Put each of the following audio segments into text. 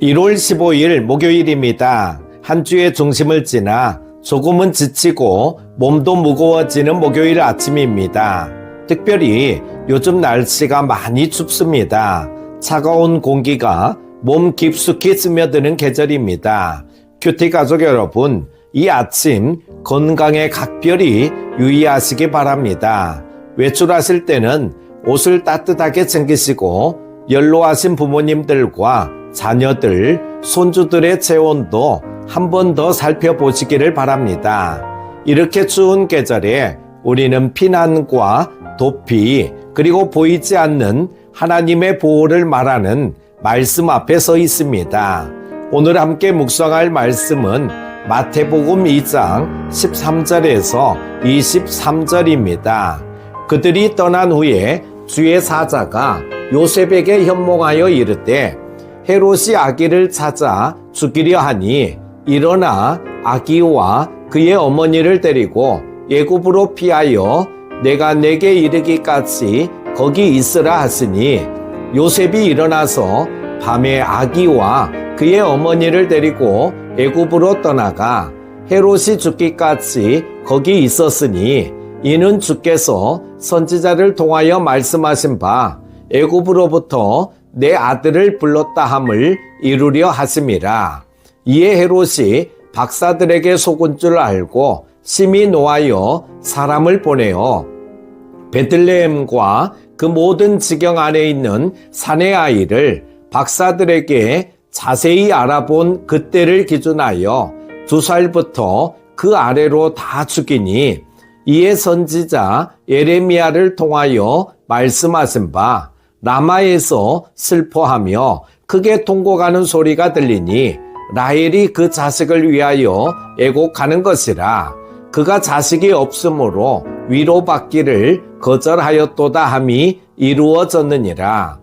1월 15일 목요일입니다. 한 주의 중심을 지나 조금은 지치고 몸도 무거워지는 목요일 아침입니다. 특별히 요즘 날씨가 많이 춥습니다. 차가운 공기가 몸 깊숙이 스며드는 계절입니다. 큐티 가족 여러분, 이 아침 건강에 각별히 유의하시기 바랍니다. 외출하실 때는 옷을 따뜻하게 챙기시고 연로하신 부모님들과 자녀들, 손주들의 체온도 한 번 더 살펴보시기를 바랍니다. 이렇게 추운 계절에 우리는 피난과 도피, 그리고 보이지 않는 하나님의 보호를 말하는 말씀 앞에 서 있습니다. 오늘 함께 묵상할 말씀은 마태복음 2장 13절에서 23절입니다. 그들이 떠난 후에 주의 사자가 요셉에게 현몽하여 이르되 헤롯이 아기를 찾아 죽이려 하니 일어나 아기와 그의 어머니를 데리고 애굽으로 피하여 내가 내게 이르기까지 거기 있으라 하시니 요셉이 일어나서 밤에 아기와 그의 어머니를 데리고 애굽으로 떠나가 헤롯이 죽기까지 거기 있었으니 이는 주께서 선지자를 통하여 말씀하신 바 애굽으로부터 내 아들을 불렀다 함을 이루려 하심이라. 이에 헤롯이 박사들에게 속은 줄 알고 심히 노하여 사람을 보내어 베들레헴과 그 모든 지경 안에 있는 산의 아이를 박사들에게 자세히 알아본 그때를 기준하여 2살부터 그 아래로 다 죽이니 이에 선지자 예레미야를 통하여 말씀하신 바 라마에서 슬퍼하며 크게 통곡하는 소리가 들리니 라헬이 그 자식을 위하여 애곡하는 것이라. 그가 자식이 없으므로 위로받기를 거절하였도다 함이 이루어졌느니라.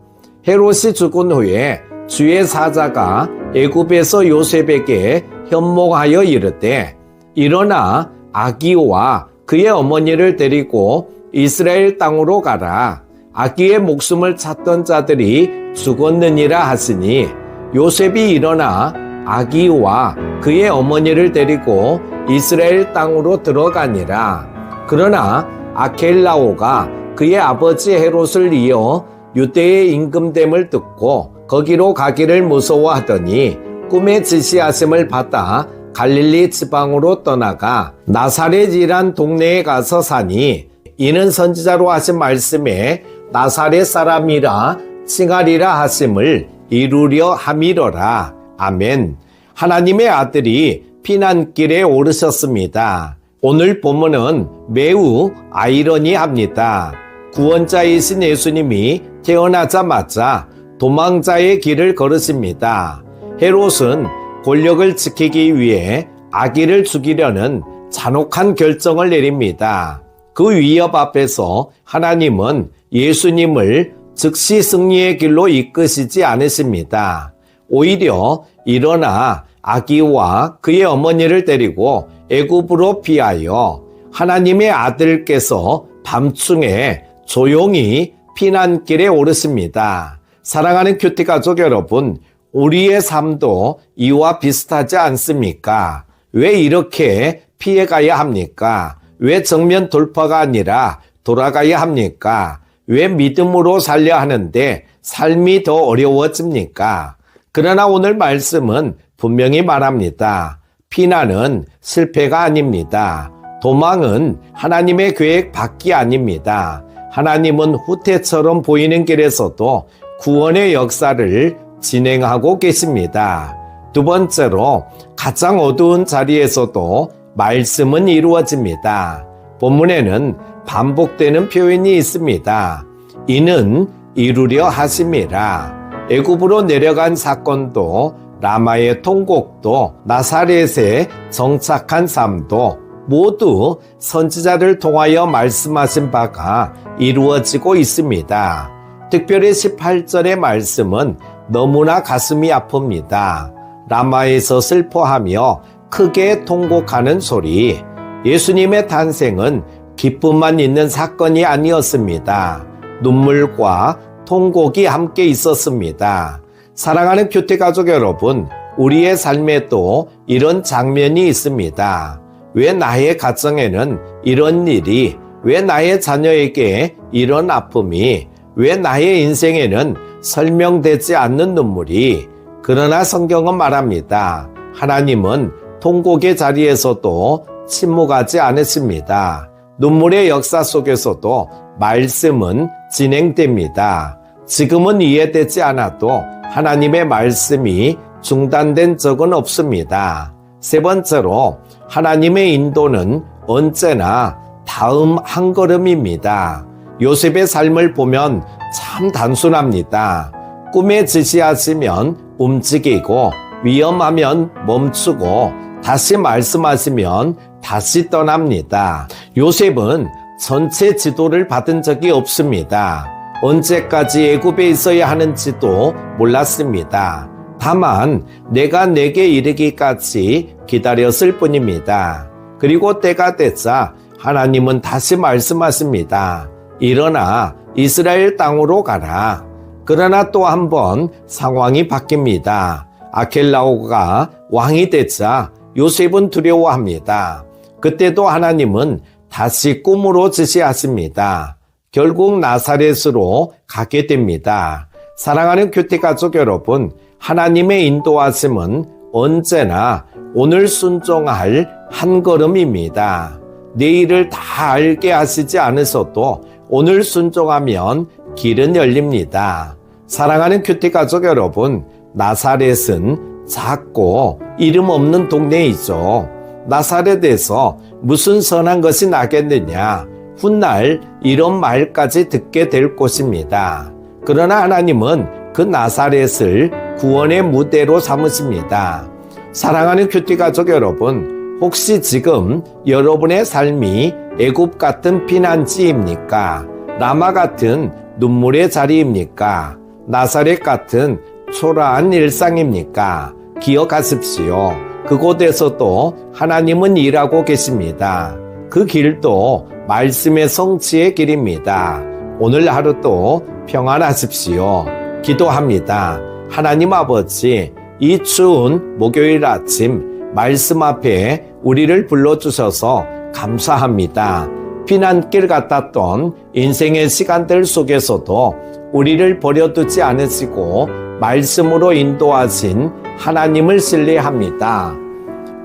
헤롯이 죽은 후에 주의 사자가 애굽에서 요셉에게 현몽하여 이르되 일어나 아기와 그의 어머니를 데리고 이스라엘 땅으로 가라. 아기의 목숨을 찾던 자들이 죽었느니라 하시니 요셉이 일어나 아기와 그의 어머니를 데리고 이스라엘 땅으로 들어가니라. 그러나 아켈라오가 그의 아버지 헤롯을 이어 유대의 임금됨을 듣고 거기로 가기를 무서워하더니 꿈에 지시하심을 받아 갈릴리 지방으로 떠나가 나사렛이란 동네에 가서 사니 이는 선지자로 하신 말씀에 나사렛 사람이라 칭하리라 하심을 이루려 함이로라. 아멘. 하나님의 아들이 피난길에 오르셨습니다. 오늘 본문은 매우 아이러니합니다. 구원자이신 예수님이 태어나자마자 도망자의 길을 걸으십니다. 헤롯은 권력을 지키기 위해 아기를 죽이려는 잔혹한 결정을 내립니다. 그 위협 앞에서 하나님은 예수님을 즉시 승리의 길로 이끄시지 않으십니다. 오히려 일어나 아기와 그의 어머니를 데리고 애굽으로 피하여 하나님의 아들께서 밤중에 조용히 피난길에 오르십니다. 사랑하는 큐티 가족 여러분, 우리의 삶도 이와 비슷하지 않습니까? 왜 이렇게 피해가야 합니까? 왜 정면 돌파가 아니라 돌아가야 합니까? 왜 믿음으로 살려 하는데 삶이 더 어려워집니까? 그러나 오늘 말씀은 분명히 말합니다. 피난은 실패가 아닙니다. 도망은 하나님의 계획 밖이 아닙니다. 하나님은 후퇴처럼 보이는 길에서도 구원의 역사를 진행하고 계십니다. 두 번째로 가장 어두운 자리에서도 말씀은 이루어집니다. 본문에는 반복되는 표현이 있습니다. 이는 이루려 하심이라. 애굽으로 내려간 사건도 라마의 통곡도 나사렛에 정착한 삶도 모두 선지자를 통하여 말씀하신 바가 이루어지고 있습니다. 특별히 18절의 말씀은 너무나 가슴이 아픕니다. 라마에서 슬퍼하며 크게 통곡하는 소리. 예수님의 탄생은 기쁨만 있는 사건이 아니었습니다. 눈물과 통곡이 함께 있었습니다. 사랑하는 큐티 가족 여러분, 우리의 삶에도 이런 장면이 있습니다. 왜 나의 가정에는 이런 일이, 왜 나의 자녀에게 이런 아픔이, 왜 나의 인생에는 설명되지 않는 눈물이. 그러나 성경은 말합니다. 하나님은 통곡의 자리에서도 침묵하지 않으십니다. 눈물의 역사 속에서도 말씀은 진행됩니다. 지금은 이해되지 않아도 하나님의 말씀이 중단된 적은 없습니다. 세 번째로, 하나님의 인도는 언제나 다음 한 걸음입니다. 요셉의 삶을 보면 참 단순합니다. 꿈에 지시하시면 움직이고, 위험하면 멈추고, 다시 말씀하시면 다시 떠납니다. 요셉은 전체 지도를 받은 적이 없습니다. 언제까지 애굽에 있어야 하는지도 몰랐습니다. 다만 내가 내게 이르기까지 기다렸을 뿐입니다. 그리고 때가 되자 하나님은 다시 말씀하십니다. 일어나 이스라엘 땅으로 가라. 그러나 또 한 번 상황이 바뀝니다. 아켈라오가 왕이 되자 요셉은 두려워합니다. 그때도 하나님은 다시 꿈으로 지시하십니다. 결국 나사렛으로 가게 됩니다. 사랑하는 큐티 가족 여러분, 하나님의 인도하심은 언제나 오늘 순종할 한 걸음입니다. 내일을 다 알게 하시지 않으셔도 오늘 순종하면 길은 열립니다. 사랑하는 큐티 가족 여러분, 나사렛은 작고 이름 없는 동네이죠. 나사렛에서 무슨 선한 것이 나겠느냐, 훗날 이런 말까지 듣게 될 곳입니다. 그러나 하나님은 그 나사렛을 구원의 무대로 삼으십니다. 사랑하는 큐티 가족 여러분, 혹시 지금 여러분의 삶이 애굽 같은 피난지입니까? 라마 같은 눈물의 자리입니까? 나사렛 같은 초라한 일상입니까? 기억하십시오. 그곳에서도 하나님은 일하고 계십니다. 그 길도 말씀의 성취의 길입니다. 오늘 하루도 평안하십시오. 기도합니다. 하나님 아버지, 이 추운 목요일 아침 말씀 앞에 우리를 불러주셔서 감사합니다. 피난길 같았던 인생의 시간들 속에서도 우리를 버려두지 않으시고 말씀으로 인도하신 하나님을 신뢰합니다.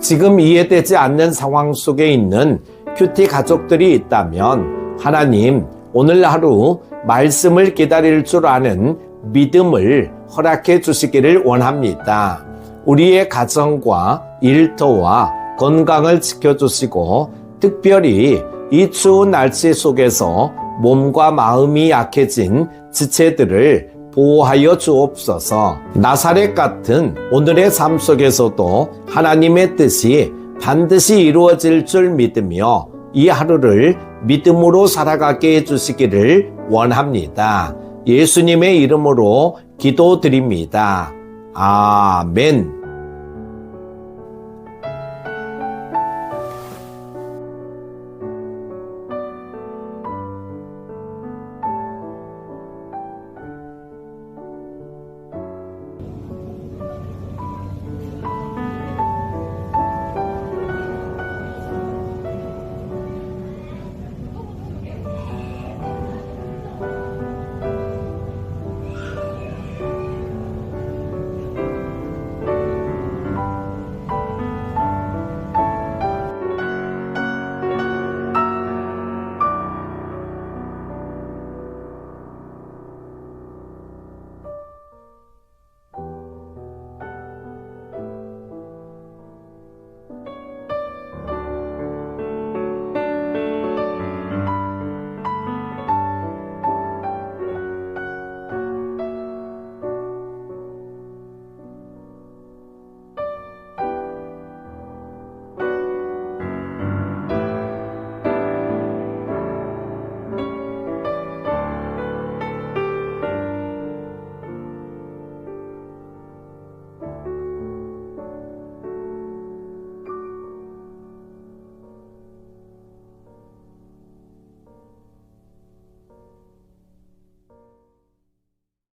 지금 이해되지 않는 상황 속에 있는 큐티 가족들이 있다면 하나님, 오늘 하루 말씀을 기다릴 줄 아는 믿음을 허락해 주시기를 원합니다. 우리의 가정과 일터와 건강을 지켜주시고 특별히 이 추운 날씨 속에서 몸과 마음이 약해진 지체들을 보호하여 주옵소서. 나사렛 같은 오늘의 삶 속에서도 하나님의 뜻이 반드시 이루어질 줄 믿으며 이 하루를 믿음으로 살아가게 해주시기를 원합니다. 예수님의 이름으로 기도드립니다. 아멘.